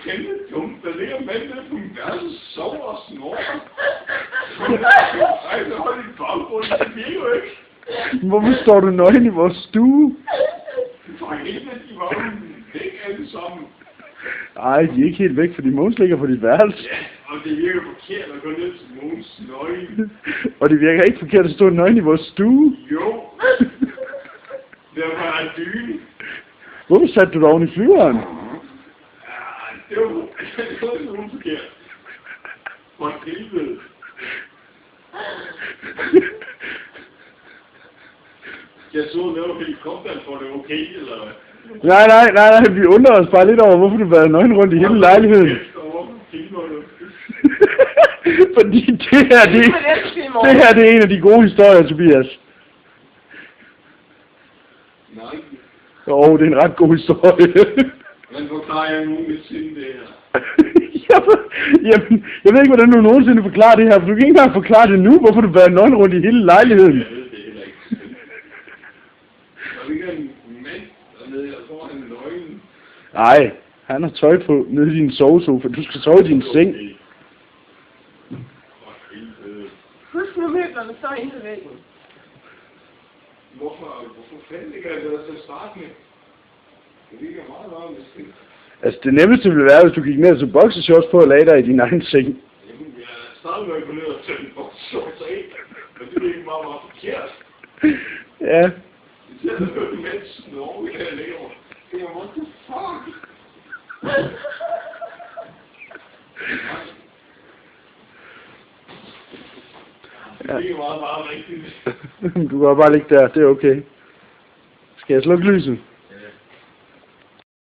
kæmpe dumt. Der ligger mænd nede på min værelse, sover og snorer. Ej, så hold din baggrund, det virker jo ikke. Hvorfor står du nøgen i vores stue? For helvede, de var jo væk alle sammen. Ej, de er ikke helt væk, fordi Mogens ligger på dit værelse. Ja, og det virker forkert at gå ned til Mogens nøgen. Og det virker ikke forkert at stå nøgen i vores stue. Jo. Der var en dyne. Hvorfor satte du dig oven i flyveren? Ja, det var sådan forkert. For helvede. Jeg så noget helikopteren, for det okay, eller hvad? Nej, vi undrer os bare lidt over, hvorfor du har været nøgen rundt i hele lejligheden. Fordi det her det er en af de gode historier, Tobias. Nej. Jo, det er en ret god historie. Men forklarer jeg nogensinde det her? Jamen, jeg ved ikke, hvordan du nogensinde forklarer det her, for du kan ikke engang forklare det nu, hvorfor du har været nøgen rundt i hele lejligheden. Jeg ved det heller ikke. Der ligger en mand dernede, jeg tror han er nøgen. Nej, han har tøj på nede i din sovesofa. Du skal sove i din seng. Husk nu møblerne så ind til væggen. Hvorfor fanden ligger jeg der til at starte med? Det ligger meget varmt i seng. Altså, det nemmeste ville være, hvis du gik ned til boxershorts på og lagde dig i din egen seng. Jamen, jeg er stadig med at gå ned og tage en boxershorts af. Men det er ikke meget forkert. Ja. Det ser da noget med snor, jeg laver. Det er, what the fuck? Ja. Det er meget rigtigt. Du kan bare ligge der, det er okay. Skal jeg slukke lyset?